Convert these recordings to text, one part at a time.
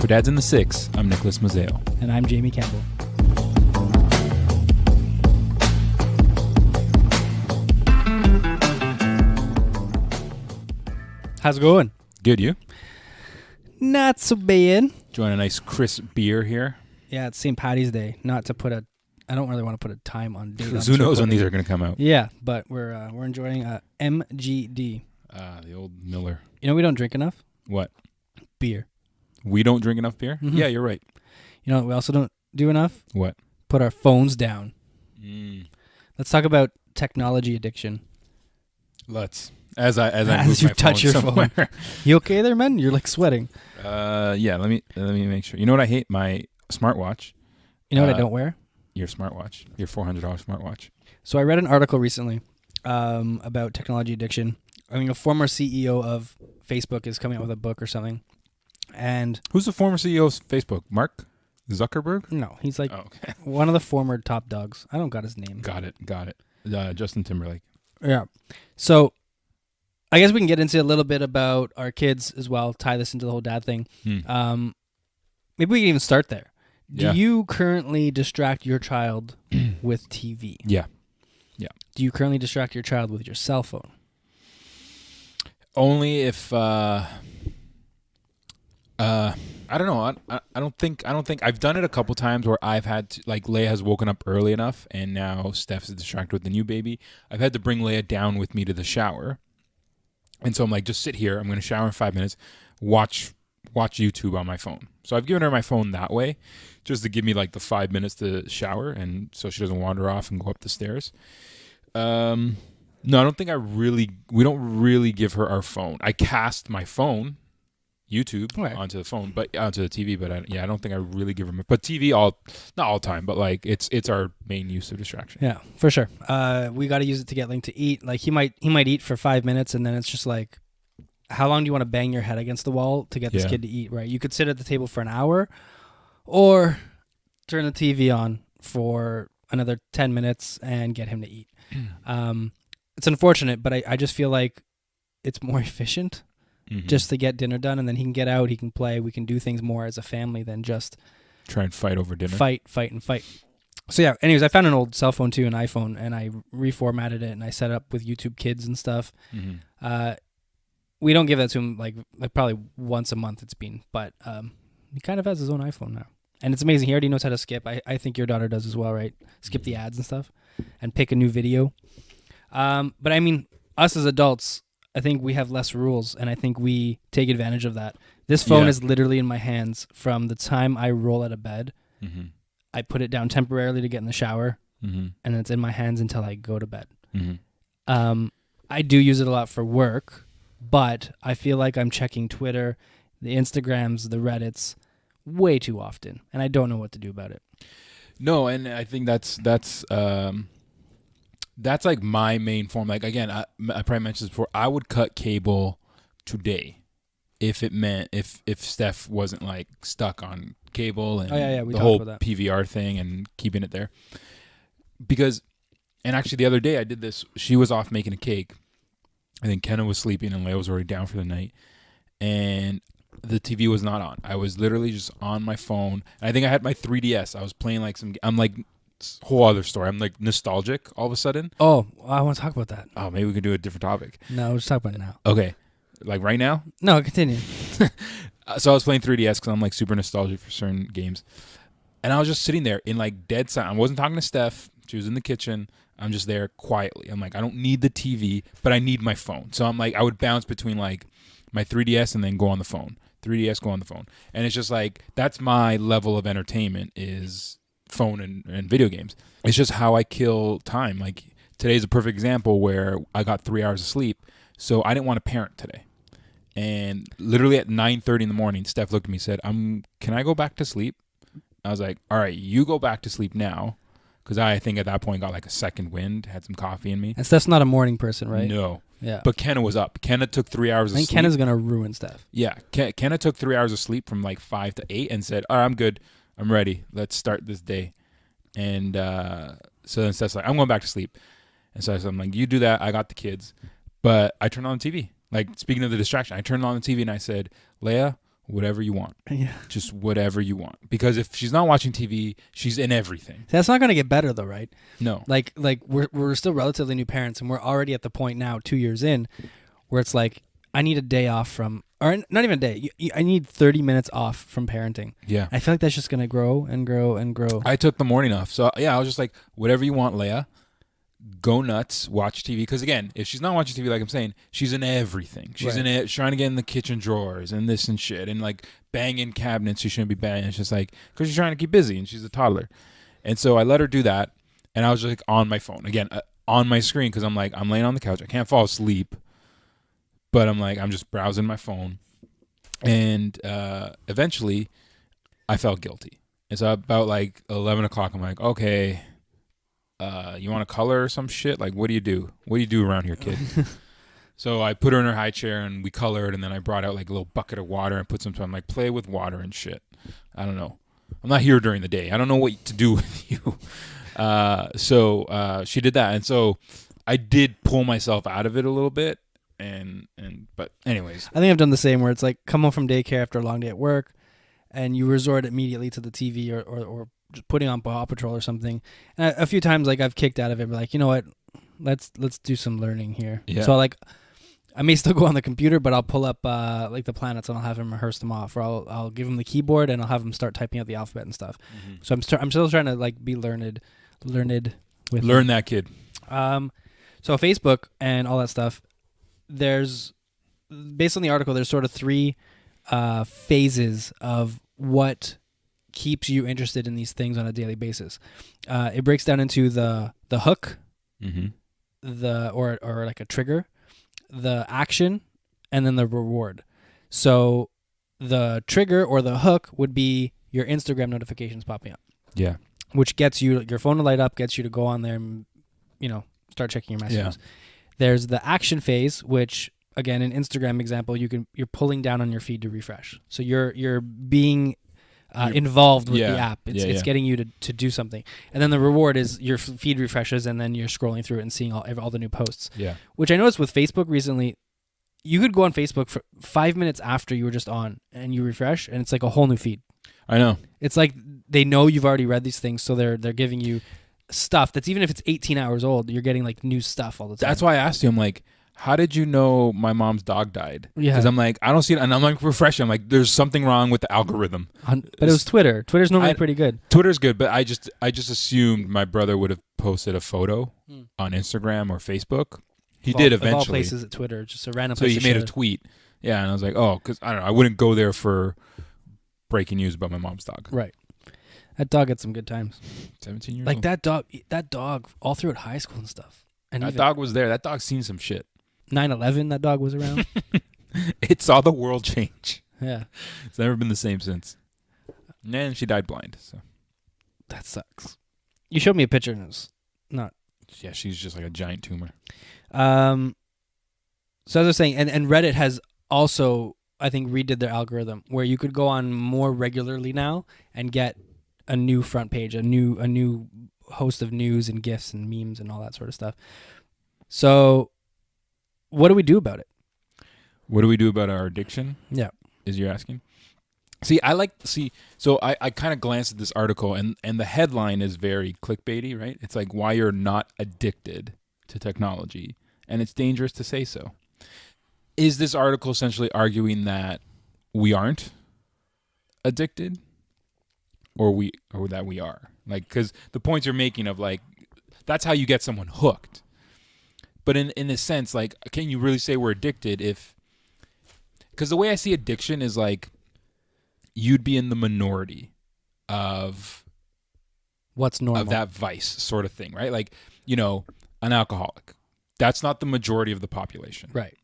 For Dads in the Six, I'm Nicholas Mazzeo. And I'm Jamie Campbell. How's it going? Good, you? Not so bad. Enjoying a nice crisp beer here. Yeah, it's St. Patty's Day. Not to put I don't really want to put a time on date. Who knows when these are going to come out? Yeah, but we're enjoying MGD. The old Miller. You know we don't drink enough? What? Beer. We don't drink enough beer? Mm-hmm. Yeah, you're right. You know what we also don't do enough? What? Put our phones down. Let's talk about technology addiction. Let's. As you touch your phone. You okay there, man? You're like sweating. Yeah, let me make sure. You know what I hate? My smartwatch. You know what I don't wear? Your smartwatch. Your $400 smartwatch. So I read an article recently about technology addiction. I mean, a former CEO of Facebook is coming out with a book or something. And who's the former CEO of Facebook? Mark Zuckerberg? No, he's like one of the former top dogs. I don't got his name. Got it. Justin Timberlake. Yeah. So I guess we can get into a little bit about our kids as well, tie this into the whole dad thing. Maybe we can even start there. Do you currently distract your child with TV? Yeah. Do you currently distract your child with your cell phone? Only if I don't know. I don't think I've done it a couple times where I've had to, like, Leia has woken up early enough and now Steph's distracted with the new baby. I've had to bring Leia down with me to the shower. And so I'm like, just sit here. I'm going to shower in 5 minutes, watch YouTube on my phone. So I've given her my phone that way just to give me like the 5 minutes to shower and so she doesn't wander off and go up the stairs. No, I don't think we don't really give her our phone. I cast my phone, YouTube, onto the phone, but onto the TV. But I don't think I really give her. But TV, not all the time, but like it's our main use of distraction. Yeah, for sure. We got to use it to get Link to eat. Like he might eat for 5 minutes, and then it's just like, how long do you want to bang your head against the wall to get this kid to eat? Right? You could sit at the table for an hour, or turn the TV on for another 10 minutes and get him to eat. It's unfortunate, but I just feel like it's more efficient. Just to get dinner done, and then he can get out, he can play, we can do things more as a family than just try and fight over dinner. Fight. So yeah, anyways, I found an old cell phone too, an iPhone, and I reformatted it and I set up with YouTube Kids and stuff. We don't give that to him like probably once a month it's been, but he kind of has his own iPhone now. And it's amazing. He already knows how to skip. I think your daughter does as well, right? Skip the ads and stuff and pick a new video. But I mean, us as adults, I think we have less rules, and I think we take advantage of that. This phone is literally in my hands from the time I roll out of bed. I put it down temporarily to get in the shower, and it's in my hands until I go to bed. I do use it a lot for work, but I feel like I'm checking Twitter, the Instagrams, the Reddits way too often, and I don't know what to do about it. No, and I think that's like my main form. Like, again, I probably mentioned this before. I would cut cable today if it meant if Steph wasn't like stuck on cable and the whole PVR thing and keeping it there. Because, and actually the other day I did this. She was off making a cake. I think Kenna was sleeping and Leia was already down for the night. And the TV was not on. I was literally just on my phone. And I think I had my 3DS. I was playing like I'm like, whole other story. I'm like nostalgic all of a sudden. Oh, I want to talk about that. Oh, maybe we could do a different topic. No, let's talk about it now. Okay. Like right now? No, continue. So I was playing 3DS because I'm like super nostalgic for certain games. And I was just sitting there in like dead silence. I wasn't talking to Steph. She was in the kitchen. I'm just there quietly. I'm like, I don't need the TV, but I need my phone. So I'm like, I would bounce between like my 3DS and then go on the phone. 3DS, go on the phone. And it's just like, that's my level of entertainment is phone and video games. It's just how I kill time. Like today's a perfect example where I got 3 hours of sleep, so I didn't want to parent today. And literally at 9:30 in the morning, Steph looked at me and said, can I go back to sleep? I was like, all right, you go back to sleep now. Because I think at that point got like a second wind, had some coffee in me. And Steph's not a morning person, right? No. Yeah. But Kenna was up. Kenna took 3 hours of sleep. I think Kenna's going to ruin Steph. Yeah. Kenna took 3 hours of sleep from like 5 to 8 and said, all right, I'm good. I'm ready. Let's start this day. And so then Steph's like, I'm going back to sleep. And so I'm like, you do that. I got the kids. But I turned on the TV. Like, speaking of the distraction, I turned on the TV and I said, Leia, whatever you want. Yeah. Just whatever you want. Because if she's not watching TV, she's in everything. That's not going to get better though, right? No. Like we're still relatively new parents, and we're already at the point now, 2 years in, where it's like I need a day off from, or not even a day. I need 30 minutes off from parenting. Yeah. I feel like that's just going to grow and grow and grow. I took the morning off. So, yeah, I was just like, whatever you want, Leia. Go nuts, watch TV. Because, again, if she's not watching TV, like I'm saying, she's in everything. She's Right. in it, trying to get in the kitchen drawers and this and shit. And, like, banging cabinets she shouldn't be banging. It's just like, because she's trying to keep busy and she's a toddler. And so I let her do that. And I was just, like, on my phone. Again, on my screen. Because I'm like, I'm laying on the couch. I can't fall asleep. But I'm like, I'm just browsing my phone. And eventually, I felt guilty. And so about, like, 11 o'clock, I'm like, okay, you want to color or some shit? Like, what do you do? What do you do around here, kid? So I put her in her high chair and we colored, and then I brought out like a little bucket of water and put some time, like, play with water and shit. I don't know. I'm not here during the day. I don't know what to do with you. So she did that. And so I did pull myself out of it a little bit. But anyways. I think I've done the same where it's like come home from daycare after a long day at work and you resort immediately to the TV or just putting on Paw Patrol or something. And a few times like I've kicked out of it, but like, you know what? Let's do some learning here. Yeah. So like I may still go on the computer, but I'll pull up like the planets and I'll have him rehearse them off, or I'll give him the keyboard and I'll have him start typing out the alphabet and stuff. Mm-hmm. So I'm still trying to like be learned with Learn that, kid. So Facebook and all that stuff, there's based on the article, there's sort of three phases of what keeps you interested in these things on a daily basis. It breaks down into the hook, or like a trigger, the action, and then the reward. So the trigger or the hook would be your Instagram notifications popping up. Yeah. Which gets your phone to light up, gets you to go on there and, start checking your messages. Yeah. There's the action phase, which again, in Instagram example, you're pulling down on your feed to refresh. So you're being involved with the app. It's getting you to do something. And then the reward is your feed refreshes, and then you're scrolling through it and seeing all the new posts. Yeah. Which I noticed with Facebook recently, you could go on Facebook for 5 minutes after you were just on, and you refresh, and it's like a whole new feed. I know. It's like they know you've already read these things, so they're giving you stuff that's, even if it's 18 hours old, you're getting like new stuff all the time. That's why I asked you, I'm like, how did you know my mom's dog died? Yeah. Because I'm like, I don't see it. And I'm like refreshing. I'm like, there's something wrong with the algorithm. But it was Twitter. Twitter's normally pretty good. Twitter's good, but I just assumed my brother would have posted a photo on Instagram or Facebook. He did eventually. Of all places at Twitter, just a random place. So he made a tweet. Yeah, and I was like, oh, because I don't know. I wouldn't go there for breaking news about my mom's dog. Right. That dog had some good times. 17 years old. Like that dog all through at high school and stuff. And that dog was there. That dog's seen some shit. 9/11, that dog was around. It saw the world change. Yeah. It's never been the same since. And she died blind. So that sucks. You showed me a picture and it was not. Yeah, she's just like a giant tumor. So as I was saying, and Reddit has also, I think, redid their algorithm where you could go on more regularly now and get a new front page, a new host of news and GIFs and memes and all that sort of stuff. So what do we do about it? What do we do about our addiction? Yeah. Is you're asking? So I kind of glanced at this article and the headline is very clickbaity, right? It's like why you're not addicted to technology, and it's dangerous to say so. Is this article essentially arguing that we aren't addicted or that we are? Like, because the points you're making of like, that's how you get someone hooked. But in a sense, like, can you really say we're addicted because the way I see addiction is like, you'd be in the minority of what's normal, of that vice sort of thing, right? Like, an alcoholic. That's not the majority of the population. Right.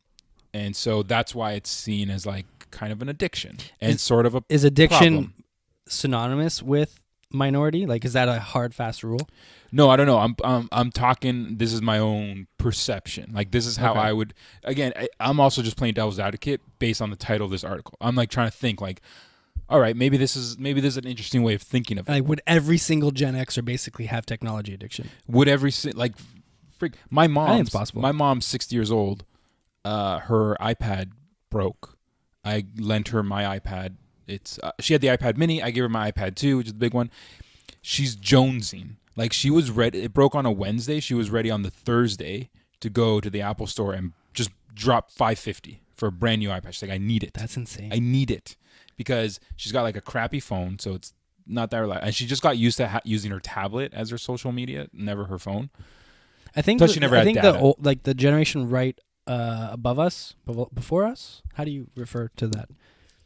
And so that's why it's seen as like kind of an addiction and sort of a Is addiction problem. Synonymous with minority? Like, is that a hard, fast rule? No, I don't know. I'm talking, this is my own perception. Like, this is how I would, again, I'm also just playing devil's advocate based on the title of this article. I'm like trying to think like, all right, maybe this is an interesting way of thinking of it. Like, would every single Gen Xer basically have technology addiction? Would my mom, I think it's possible. My mom's 60 years old. Her iPad broke. I lent her my iPad It's she had the iPad Mini. I gave her my iPad 2, which is the big one. She's jonesing. Like she was ready. It broke on a Wednesday. She was ready on the Thursday to go to the Apple store and just drop $550 for a brand new iPad. She's like, I need it. That's insane. I need it because she's got like a crappy phone, so it's not that reliable. And she just got used to using her tablet as her social media, never her phone. I think. Plus, she never had data. The generation right above us, before us. How do you refer to that?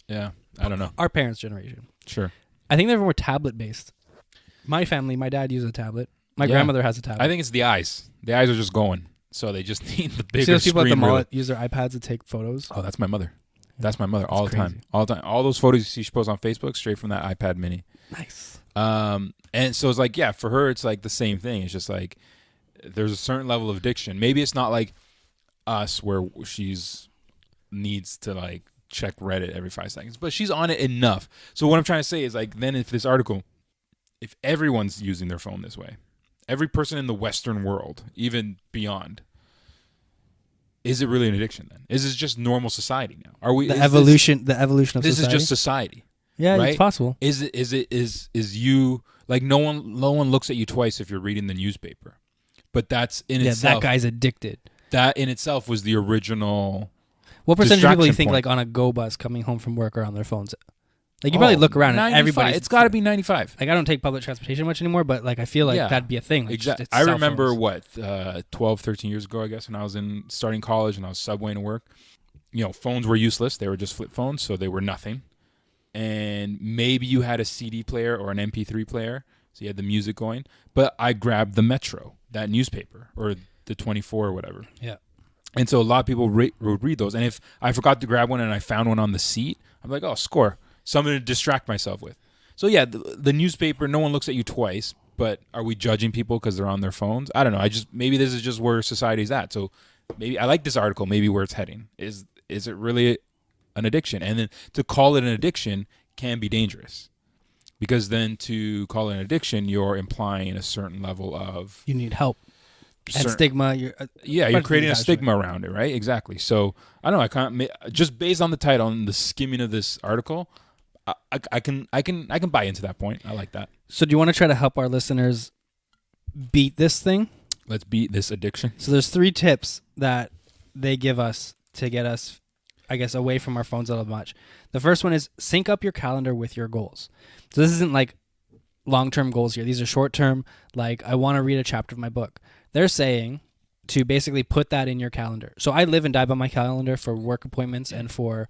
Yeah, I don't know. Our parents' generation. Sure. I think they were more tablet based. My family, my dad used a tablet. My Yeah. grandmother has a tablet. I think it's the eyes. The eyes are just going, so they just need the bigger See those people at the screen. mall Really. that use their iPads to take photos? Oh, that's my mother. That's my mother all the crazy. time. All the time. All those photos you see she posts on Facebook straight from that iPad Mini. Nice. And so it's like, yeah, for her it's like the same thing. It's just like there's a certain level of addiction. Maybe it's not like us where she's needs to like check Reddit every 5 seconds, but she's on it enough. So what I'm trying to say is like, then if this article, if everyone's using their phone this way, every person in the Western world, even beyond, is it really an addiction then? Is this just normal society now? Are we The evolution of This society. is just society. yeah, right? it's possible. Is you like no one looks at you twice if you're reading the newspaper. But that's in Yeah, itself that guy's addicted. that in itself was the original. What percentage of people you distraction think point. like on a go bus coming home from work are on their phones? Like you probably look around and 95. everybody's. It's got to be 95. Like I don't take public transportation much anymore, but like I feel like Yeah. that'd be a thing. Like, Exactly. it's I cell remember phones. 12, 13 years ago, I guess, when I was starting college and I was subwaying to work. You know, phones were useless. They were just flip phones, so they were nothing. And maybe you had a CD player or an MP3 player, so you had the music going. But I grabbed the Metro, that newspaper, or the 24 or whatever. Yeah. And so a lot of people would read those. And if I forgot to grab one and I found one on the seat, I'm like, oh, score. Something to distract myself with. So, yeah, the newspaper, no one looks at you twice. But are we judging people because they're on their phones? I don't know. Maybe this is just where society's at. So maybe I like this article, maybe where it's heading. Is it really an addiction? And then to call it an addiction can be dangerous. Because then to call it an addiction, you're implying a certain level of... You need help. And stigma. You're creating a stigma around it, right? Exactly. So I don't know. I can't just based on the title and the skimming of this article, I can buy into that point. I like that. So do you want to try to help our listeners beat this thing? Let's beat this addiction. So there's 3 tips that they give us to get us, I guess, away from our phones a little much. The first one is sync up your calendar with your goals. So this isn't like long-term goals here. These are short-term, like I want to read a chapter of my book. They're saying to basically put that in your calendar. So I live and die by my calendar for work appointments and for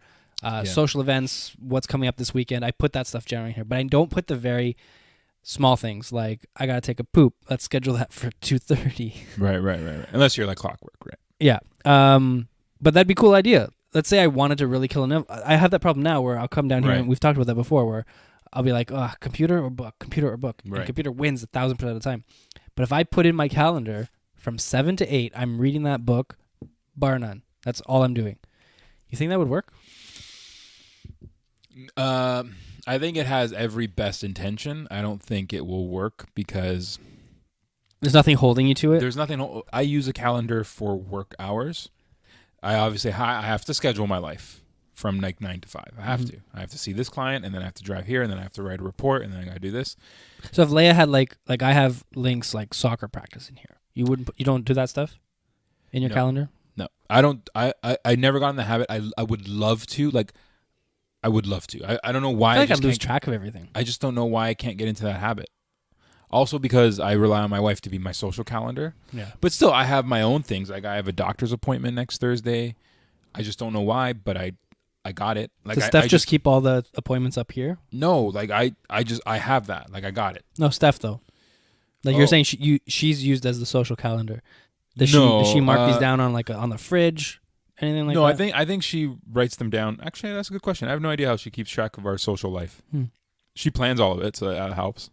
social events, what's coming up this weekend. I put that stuff generally here, but I don't put the very small things like I got to take a poop. Let's schedule that for 2:30. Right. Unless you're like clockwork, right? Yeah. But that'd be a cool idea. Let's say I wanted to really kill enough. I have that problem now where I'll come down here and we've talked about that before where I'll be like, computer or book. Right. And computer wins 1,000% of the time. But if I put in my calendar from 7 to 8, I'm reading that book, bar none. That's all I'm doing. You think that would work? I think it has every best intention. I don't think it will work because there's nothing holding you to it. There's nothing. I use a calendar for work hours. I obviously I have to schedule my life from like 9 to 5. I have to. I have to see this client, and then I have to drive here, and then I have to write a report, and then I got to do this. So if Leia had like I have links like soccer practice in here, you don't do that stuff in your calendar? No, I don't. I never got in the habit. I would love to. Like, I would love to. I don't know why. I feel like I lose track of everything. I just don't know why I can't get into that habit. Also because I rely on my wife to be my social calendar. Yeah. But still, I have my own things. Like I have a doctor's appointment next Thursday. I just don't know why, but I got it. Like Does Steph just keep all the appointments up here? No, like I have that. Like I got it. No, Steph though. Like you're saying she's used as the social calendar. Does No, she mark these down on on the fridge? Anything like that? No, I think she writes them down. Actually, that's a good question. I have no idea how she keeps track of our social life. She plans all of it, so that helps.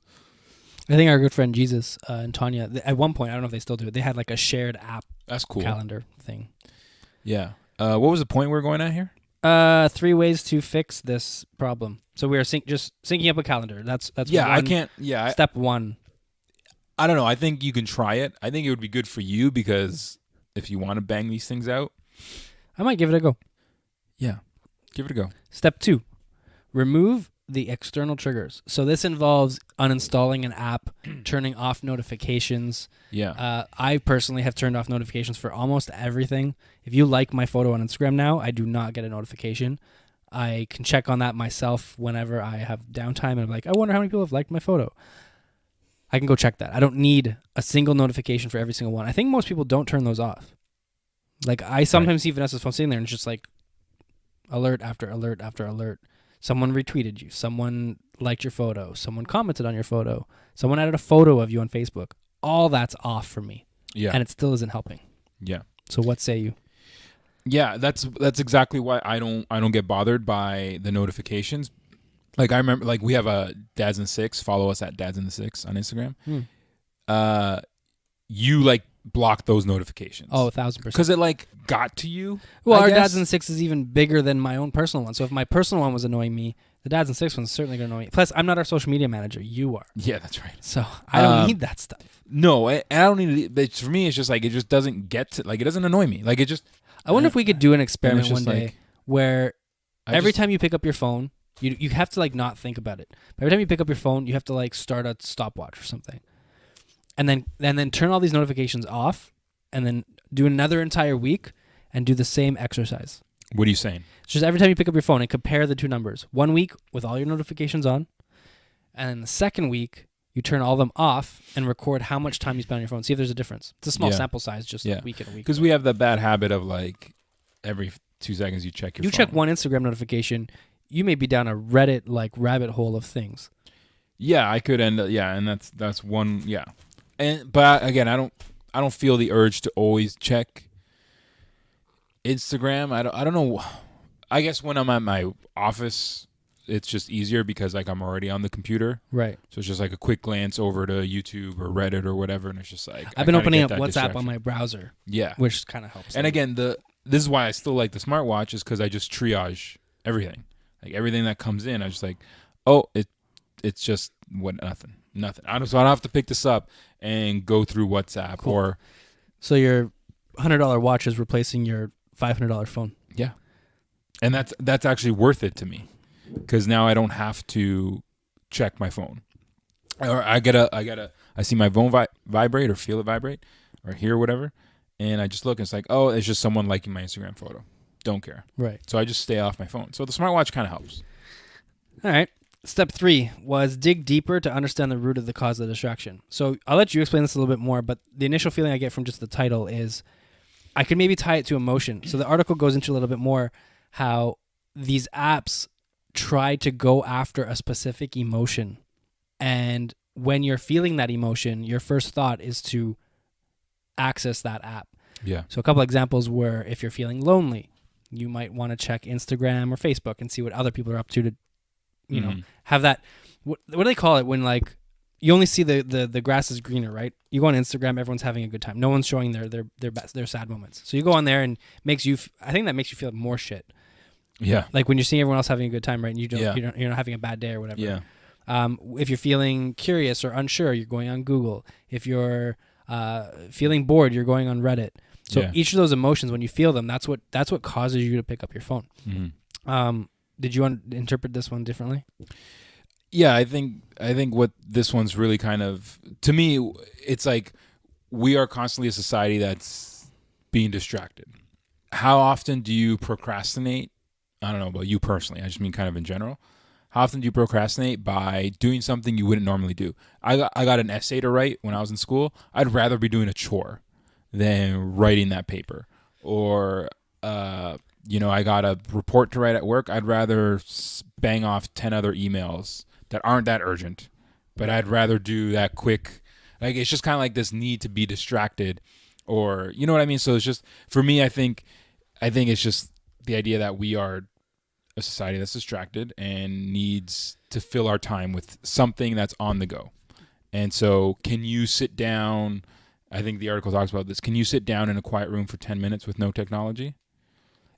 I think our good friend Jesus and Tanya, at one point, I don't know if they still do it, they had like a shared app. That's cool. Calendar thing. Yeah. What was the point we're going at here? 3 ways to fix this problem. So we are just syncing up a calendar. That's yeah. one, I can't. Yeah. Step 1. I don't know. I think you can try it. I think it would be good for you because if you want to bang these things out, I might give it a go. Yeah, give it a go. Step 2. remove the external triggers. So this involves uninstalling an app, turning off notifications. Yeah. I personally have turned off notifications for almost everything. If you like my photo on Instagram now, I do not get a notification. I can check on that myself whenever I have downtime and I'm like, I wonder how many people have liked my photo. I can go check that. I don't need a single notification for every single one. I think most people don't turn those off. Like I sometimes see Vanessa's phone sitting there and it's just like alert after alert after alert. Someone retweeted you. Someone liked your photo. Someone commented on your photo. Someone added a photo of you on Facebook. All that's off for me. Yeah. And it still isn't helping. Yeah. So what say you? Yeah, that's exactly why I don't get bothered by the notifications. Like I remember, like we have a Dads in 6. Follow us at Dads in the 6 on Instagram. You like block those notifications. Oh, 1,000%. Because it like got to you. Well, I our guess. Dads in 6 is even bigger than my own personal one. So if my personal one was annoying me, the Dads in 6 one's certainly going to annoy me. Plus, I'm not our social media manager. You are. Yeah, that's right. So I don't need that stuff. No, I don't need it. But for me, it's just like it just doesn't get to, like it doesn't annoy me. Like it just. I wonder if we could do an experiment one just day like- where every just- time you pick up your phone, you have to like not think about it. But every time you pick up your phone, you have to like start a stopwatch or something, and then turn all these notifications off, and then do another entire week and do the same exercise. What are you saying? It's just every time you pick up your phone and compare the two numbers. 1 week with all your notifications on, and then the second week you turn all of them off and record how much time you spend on your phone. See if there's a difference. It's a small Yeah. sample size, just Yeah. a week and a week. Because we have the bad habit of like every 2 seconds you check your You phone. check one Instagram notification, you may be down a Reddit like rabbit hole of things. Yeah, I could end. And that's one. Yeah, but again, I don't feel the urge to always check Instagram. I don't know. I guess when I'm at my office, it's just easier because like I'm already on the computer. Right. So it's just like a quick glance over to YouTube or Reddit or whatever, and it's just like I've been opening up WhatsApp on my browser, yeah, which kind of helps. and again this is why I still like the smartwatch is because I just triage everything, like everything that comes in. I just like, oh, it's just nothing. I don't have to pick this up and go through WhatsApp Cool. or So your $100 watch is replacing your $500 phone. yeah, and that's actually worth it to me because now I don't have to check my phone, or I see my phone vibrate or feel it vibrate or hear whatever, and I just look and it's like, oh, it's just someone liking my Instagram photo. Don't care. Right. So I just stay off my phone. So the smartwatch kind of helps. All right. Step 3 was dig deeper to understand the root of the cause of the distraction. So I'll let you explain this a little bit more, but the initial feeling I get from just the title is I could maybe tie it to emotion. So the article goes into a little bit more how these apps try to go after a specific emotion. And when you're feeling that emotion, your first thought is to access that app. Yeah. So a couple examples were if you're feeling lonely, you might want to check Instagram or Facebook and see what other people are up to you know, have that, what do they call it when like you only see the grass is greener, right? You go on Instagram, everyone's having a good time. No one's showing their sad moments. So you go on there and makes you, I think that makes you feel more shit. Yeah. Like when you're seeing everyone else having a good time, right? And Yeah. you're not having a bad day or whatever. Yeah. If you're feeling curious or unsure, you're going on Google. If you're feeling bored, you're going on Reddit. So Yeah. each of those emotions, when you feel them, that's what causes you to pick up your phone. Mm-hmm. Did you interpret this one differently? Yeah, I think what this one's really kind of, to me, it's like we are constantly a society that's being distracted. How often do you procrastinate? I don't know about you personally. I just mean kind of in general. How often do you procrastinate by doing something you wouldn't normally do? I got an essay to write when I was in school. I'd rather be doing a chore than writing that paper. Or, I got a report to write at work. I'd rather bang off 10 other emails that aren't that urgent, but I'd rather do that quick. Like, it's just kind of like this need to be distracted, or, you know what I mean? So it's just, for me, I think it's just the idea that we are a society that's distracted and needs to fill our time with something that's on the go. And so can you sit down, I think the article talks about this, can you sit down in a quiet room for 10 minutes with no technology?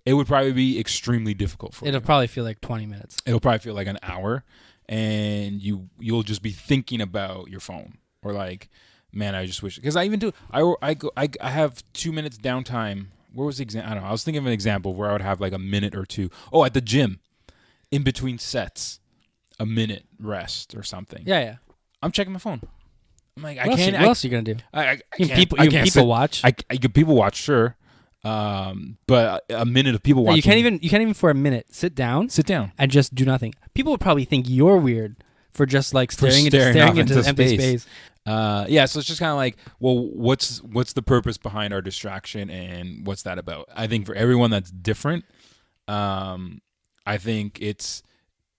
It would probably be extremely difficult for you. It'll probably feel like 20 minutes. It'll probably feel like an hour, and you'll just be thinking about your phone, or like, man, I just wish, because I even do. I have 2 minutes downtime. Where was the example? I don't know. I was thinking of an example where I would have like a minute or two. Oh, at the gym. in between sets, a minute rest or something. Yeah. I'm checking my phone. I'm like, What else are you gonna do? I You can't. can people watch. I can people watch, sure. But a minute of people No, watching. you can't even for a minute sit down and just do nothing. People would probably think you're weird for just like staring into empty space. Yeah, so it's just kind of like, well, what's the purpose behind our distraction, and what's that about? I think for everyone that's different. I think it's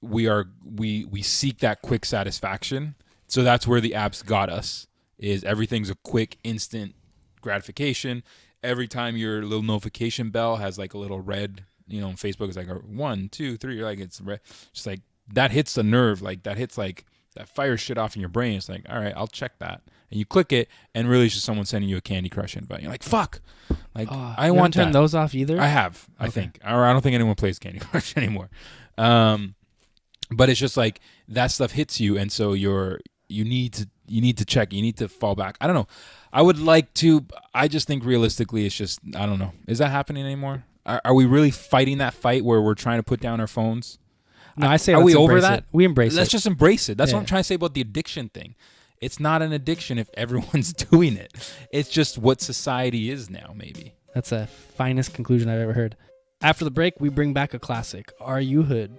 we seek that quick satisfaction. So that's where the apps got us. Is everything's a quick, instant gratification. Every time your little notification bell has like a little red, on Facebook, it's like a 1, 2, 3. You're like, it's red. Just like that hits the nerve. Like that hits like that fires shit off in your brain. It's like, all right, I'll check that. And you click it, and really it's just someone sending you a Candy Crush invite. You're like, fuck. Like I want to turn those off either. I have, I think. Or I don't think anyone plays Candy Crush anymore. But it's just like that stuff hits you, and so you need to check. You need to fall back. I don't know. I would like to. I just think realistically, it's just, I don't know. Is that happening anymore? Are we really fighting that fight where we're trying to put down our phones? No, I say, are we over that? We embrace it. Let's just embrace it. That's what I'm trying to say about the addiction thing. It's not an addiction if everyone's doing it. It's just what society is now, maybe. That's the finest conclusion I've ever heard. After the break, we bring back a classic, Are You Hood?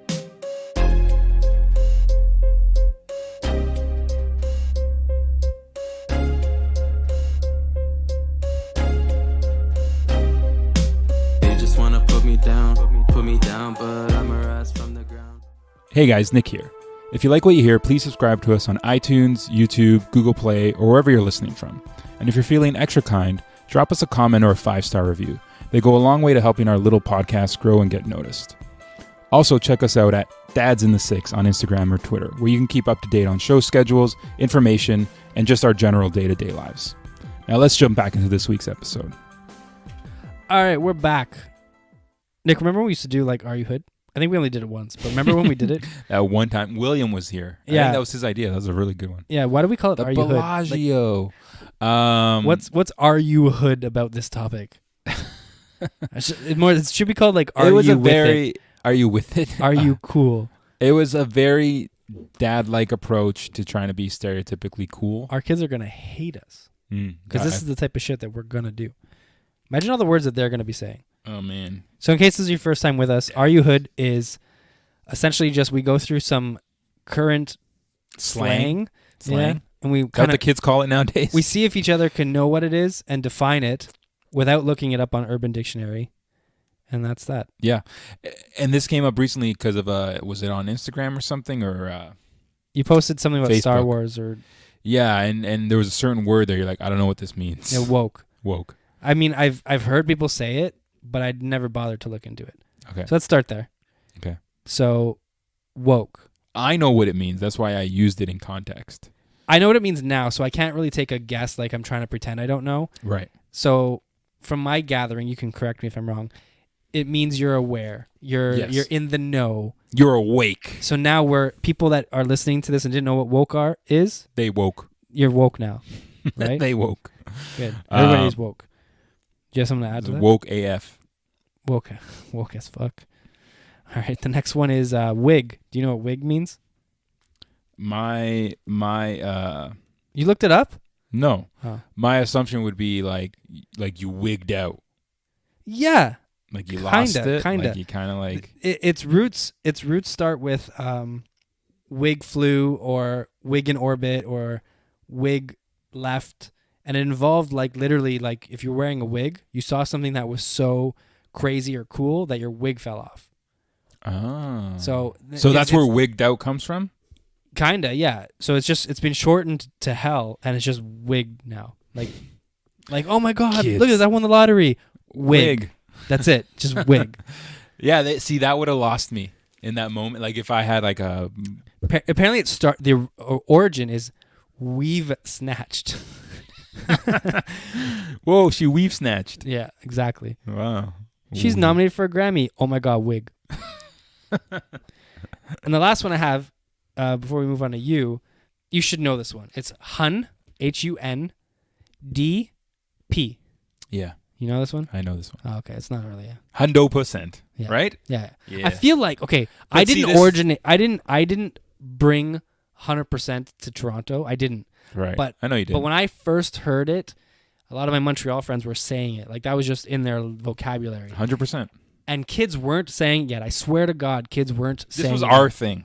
Put me down, but I'm a rise from the ground. Hey guys, Nick here. If you like what you hear, please subscribe to us on iTunes, YouTube, Google Play, or wherever you're listening from. And if you're feeling extra kind, drop us a comment or a 5-star review. They go a long way to helping our little podcast grow and get noticed. Also, check us out at Dads in the Six on Instagram or Twitter, where you can keep up to date on show schedules, information, and just our general day-to-day lives. Now let's jump back into this week's episode. All right, we're back. Nick, remember when we used to do like Are You Hood? I think we only did it once, but remember when we did it? That one time, William was here. I think that was his idea. That was a really good one. Yeah, why do we call it The Are You Hood? Bellagio. What's Are You Hood about this topic? It should be called like Are You With It? Are you with it? Are you cool? It was a very dad-like approach to trying to be stereotypically cool. Our kids are going to hate us because this is the type of shit that we're going to do. Imagine all the words that they're going to be saying. Oh, man. So in case this is your first time with us, Are You Hood is essentially just we go through some current slang. Yeah, and we kind of the kids call it nowadays. We see if each other can know what it is and define it without looking it up on Urban Dictionary. And that's that. Yeah. And this came up recently because of, was it on Instagram or something? Or you posted something about Facebook. Star Wars or... Yeah, and there was a certain word there. You're like, I don't know what this means. Yeah, woke. Woke. I mean, I've heard people say it, but I'd never bothered to look into it. Okay. So let's start there. Okay. So, woke. I know what it means. That's why I used it in context. I know what it means now, so I can't really take a guess like I'm trying to pretend I don't know. Right. So, from my gathering, you can correct me if I'm wrong, it means you're aware. You're in the know. You're awake. So now people that are listening to this and didn't know what woke is. They woke. You're woke now, right? They woke. Good. Everybody's woke. Do you have something to add to that? Woke AF. Woke as fuck. All right. The next one is wig. Do you know what wig means? My You looked it up? No. Oh. My assumption would be like you wigged out. Yeah. Like you lost it. Kinda. Like you kind of like its roots start with wig flew or wig in orbit or wig left, and it involved like literally like if you're wearing a wig, you saw something that was so crazy or cool that your wig fell off. Oh. So that's where wigged out comes from? Kinda, yeah. So it's been shortened to hell and it's just wig now. Like oh my god, Kids. look at that, I won the lorry. Wig. That's it. Just wig. Yeah, that would have lost me in that moment. Like if I had like a... Apparently the origin is weave snatched. Whoa, she weave snatched. Yeah, exactly. Wow. She's nominated for a Grammy. Oh my god, wig. And the last one I have, before we move on to you should know this one. It's Hun, HUNDP. Yeah. You know this one? I know this one. Oh, okay, it's not really. Hundo percent, Yeah. right? Yeah. Yeah. I feel like okay. I But see, didn't this- originate. I didn't bring 100% to Toronto. I didn't. Right. But- I know you did. But when I first heard it, a lot of my Montreal friends were saying it. Like that was just in their vocabulary. 100%. And kids weren't saying it yet. I swear to God, kids weren't This saying was it our yet. thing.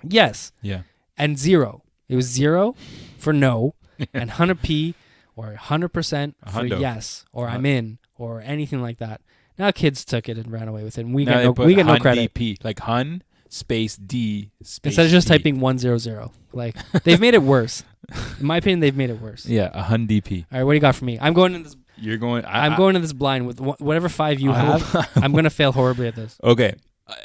Yes. Yeah. And 0. It was 0 for no and 100p or 100% A for hundo. yes or Uh, I'm in or anything like that. Now kids took it and ran away with it. And we Now get they no put we get no Hun credit. DP, like Hun space D space Instead of just D. typing 100. Like they've made it worse. In my opinion, they've made it worse. Yeah, a Hun DP. All right, what do you got for me? I'm going in this. You're going. I'm going to this blind with whatever 5 you have. I'm gonna fail horribly at this. Okay.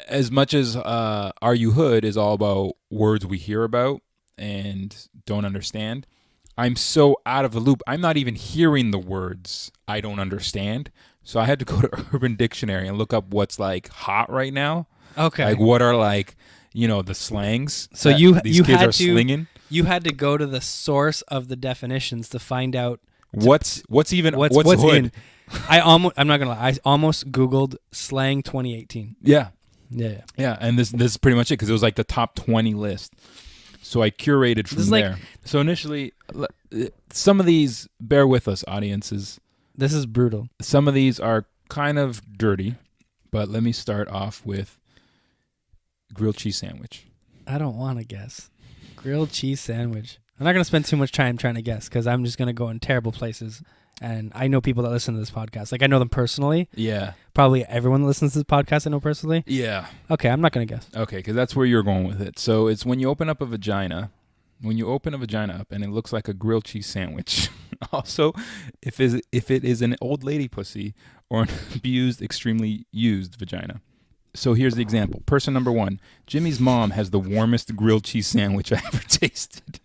As much as Are You Hood is all about words we hear about and don't understand, I'm so out of the loop. I'm not even hearing the words I don't understand. So I had to go to Urban Dictionary and look up what's like hot right now. Okay. Like what are like, the slangs. So that you- these you kids had are to- slinging. You had to go to the source of the definitions to find out What's even what's hood? in. I'm not gonna lie. I almost Googled slang 2018. Yeah. Yeah. Yeah, and this is pretty much it because it was like the top 20 list. So I curated from This is like- there. So initially, some of these, bear with us, audiences. This is brutal. Some of these are kind of dirty, but let me start off with grilled cheese sandwich. I don't want to guess. Grilled cheese sandwich. I'm not gonna spend too much time trying to guess because I'm just gonna go in terrible places. And I know people that listen to this podcast. Like I know them personally. Yeah. Probably everyone that listens to this podcast I know personally. Yeah. Okay, I'm not gonna guess. Okay, because that's where you're going with it. So it's when you open up a vagina. When you open a vagina up and it looks like a grilled cheese sandwich. Also, if it is an old lady pussy or an abused, extremely used vagina. So here's the example. Person number 1. Jimmy's mom has the warmest grilled cheese sandwich I ever tasted.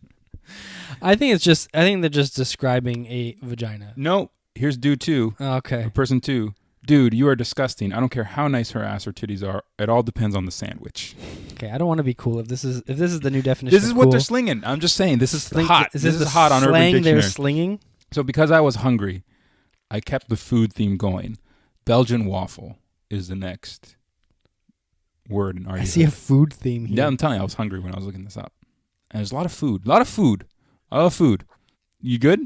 I think they're just describing a vagina. No, here's dude 2. Okay. Person 2. Dude, you are disgusting. I don't care how nice her ass or titties are. It all depends on the sandwich. Okay, I don't want to be cool if this is the new definition. This is of what cool. they're slinging. I'm just saying, this is Sling- hot. Is This the is hot on Urban slang Dictionary. they're slinging? So because I was hungry, I kept the food theme going. Belgian waffle is the next word in Are I You see a Hood? food theme here. Yeah, I'm telling you, I was hungry when I was looking this up. And there's a lot of food. I love food. You good?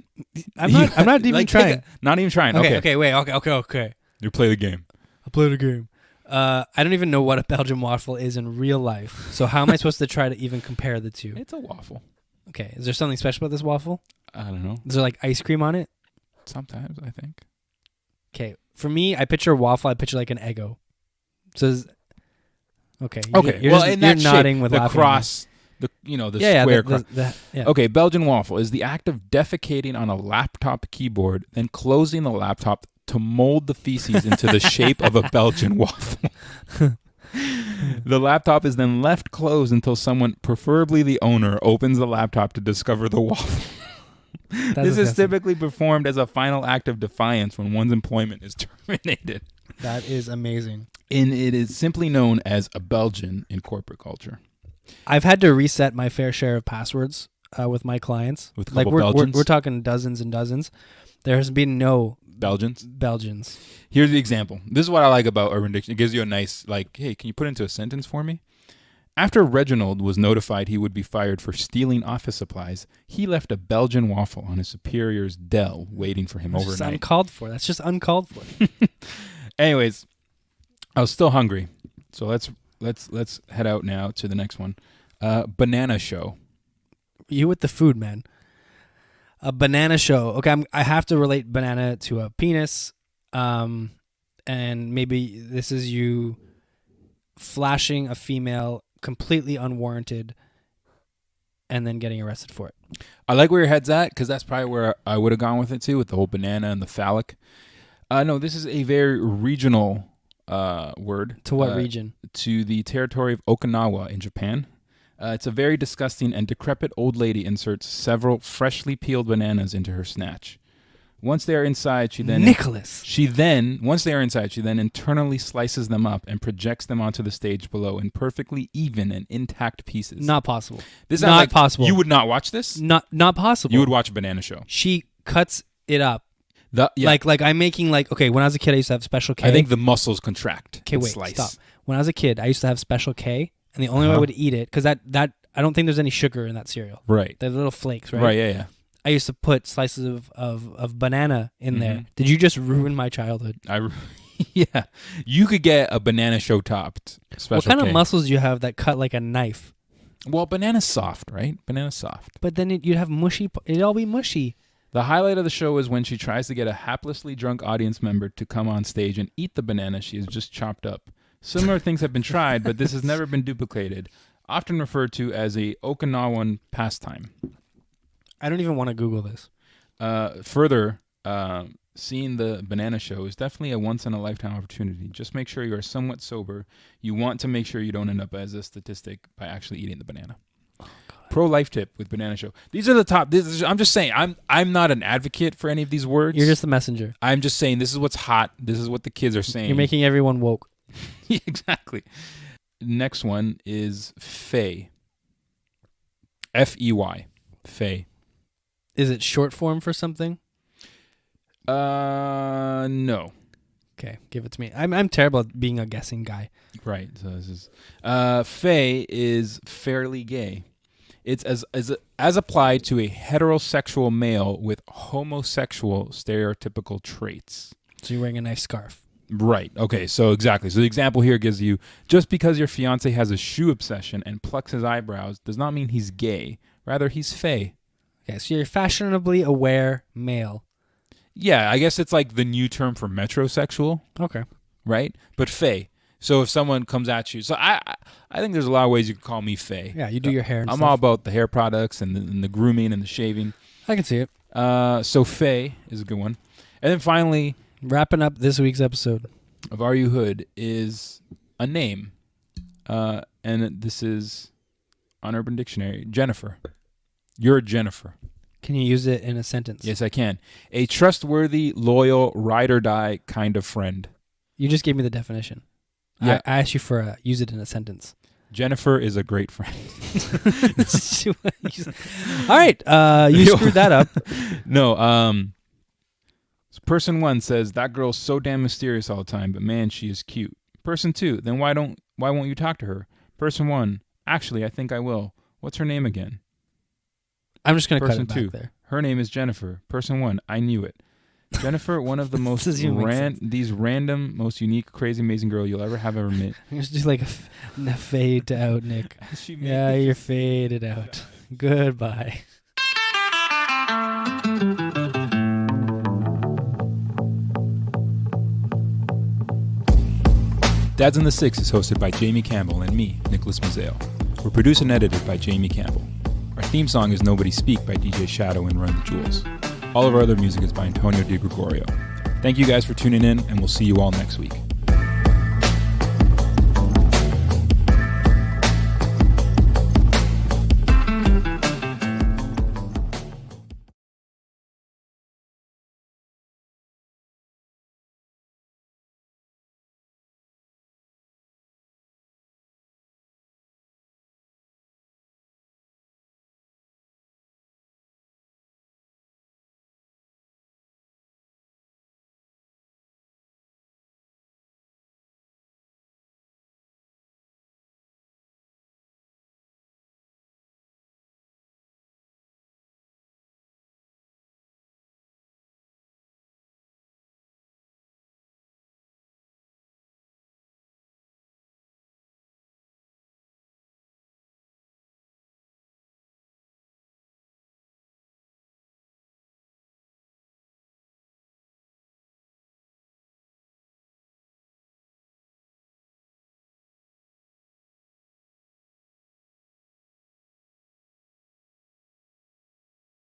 I'm not even Like, trying. not even trying. Okay. Wait. Okay. You play the game. I'll play the game. I don't even know what a Belgian waffle is in real life. So how am I supposed to try to even compare the two? It's a waffle. Okay, is there something special about this waffle? I don't know. Is there like ice cream on it? Sometimes, I think. Okay, for me, I picture a waffle. I picture like an Eggo. So, okay. Okay. You're well, just- in you're that nodding shape, with the laughing at me. cross, the Yeah, square cross. yeah. Okay, Belgian waffle is the act of defecating on a laptop keyboard, then closing the laptop to mold the feces into the shape of a Belgian waffle. The laptop is then left closed until someone, preferably the owner, opens the laptop to discover the waffle. That's This is disgusting. typically performed as a final act of defiance when one's employment is terminated. That is amazing. And it is simply known as a Belgian in corporate culture. I've had to reset my fair share of passwords with my clients. With a Like couple Belgians? we're talking dozens and dozens. There has been no Belgians? Belgians. Here's the example. This is what I like about Urban Dictionary. It gives you a nice, like, hey, can you put it into a sentence for me? After Reginald was notified he would be fired for stealing office supplies, he left a Belgian waffle on his superior's Dell waiting for him That's just overnight. uncalled for. That's just uncalled for. Anyways, I was still hungry. So let's head out now to the next one. Banana show. You with the food, man. A banana show. Okay, I have to relate banana to a penis. And maybe this is you flashing a female completely unwarranted and then getting arrested for it. I like where your head's at because that's probably where I would have gone with it too, with the whole banana and the phallic. No, this is a very regional word. To what region? To the territory of Okinawa in Japan. It's a very disgusting and decrepit old lady inserts several freshly peeled bananas into her snatch. Once they are inside, Nicholas. Once they are inside, she then internally slices them up and projects them onto the stage below in perfectly even and intact pieces. Not possible. This not sounds like possible. You would not watch this? Not possible. You would watch a banana show. She cuts it up. Like I'm making like, okay, when I was a kid, I used to have Special K. I think the muscles contract. Okay, and wait, slice. stop. When I was a kid, I used to have Special K, and the only way I would eat it, because that I don't think there's any sugar in that cereal. Right. The little flakes, right? Right. Yeah. I used to put slices of banana in there. Mhm. Did you just ruin my childhood? Yeah. You could get a banana show topped Special What kind K. of muscles do you have that cut like a knife? Well, banana's soft, right? Banana's soft. But then you'd have mushy. It'd all be mushy. The highlight of the show is when she tries to get a haplessly drunk audience member to come on stage and eat the banana she has just chopped up. Similar things have been tried, but this has never been duplicated, often referred to as a Okinawan pastime. I don't even want to Google this. Further, seeing the banana show is definitely a once-in-a-lifetime opportunity. Just make sure you are somewhat sober. You want to make sure you don't end up as a statistic by actually eating the banana. Pro-life tip with banana show. These are the top. I'm just saying. I'm not an advocate for any of these words. You're just the messenger. I'm just saying this is what's hot. This is what the kids are saying. You're making everyone woke. Yeah, exactly. Next one is Fey. Fey. Fey. Is it short form for something? No. Okay, give it to me. I'm terrible at being a guessing guy. Right. So this is Fey is fairly gay. It's as applied to a heterosexual male with homosexual stereotypical traits. So you're wearing a nice scarf. Right. Okay. So exactly. So the example here gives you just because your fiance has a shoe obsession and plucks his eyebrows does not mean he's gay. Rather, he's fey. Okay, so you're a fashionably aware male. Yeah, I guess it's like the new term for metrosexual, Okay. right? But fey. So if someone comes at you, so I think there's a lot of ways you can call me fey. Yeah, you do your hair and I'm stuff. all about the hair products and the grooming and the shaving. I can see it. So fey is a good one. And then finally, Wrapping up this week's episode. of Are You Hood is a name. And this is on Urban Dictionary, Jennifer. You're Jennifer. Can you use it in a sentence? Yes, I can. A trustworthy, loyal, ride or die kind of friend. You just gave me the definition. Yeah. I asked you for use it in a sentence. Jennifer is a great friend. All right. You screwed that up. No. Person 1 says that girl's so damn mysterious all the time, but man, she is cute. Person 2, then why won't you talk to her? Person 1, actually, I think I will. What's her name again? I'm just gonna cut Person it back 2, there. her name is Jennifer. Person 1, I knew it. Jennifer, one of the most Doesn't even make sense. these random, most unique, crazy, amazing girl you'll ever met. It's just like a fade out, Nick. Yeah, you're faded out. Goodbye. Dads in the Six is hosted by Jamie Campbell and me, Nicholas Mazzeo. We're produced and edited by Jamie Campbell. Our theme song is Nobody Speak by DJ Shadow and Run the Jewels. All of our other music is by Antonio Di Gregorio. Thank you guys for tuning in, and we'll see you all next week.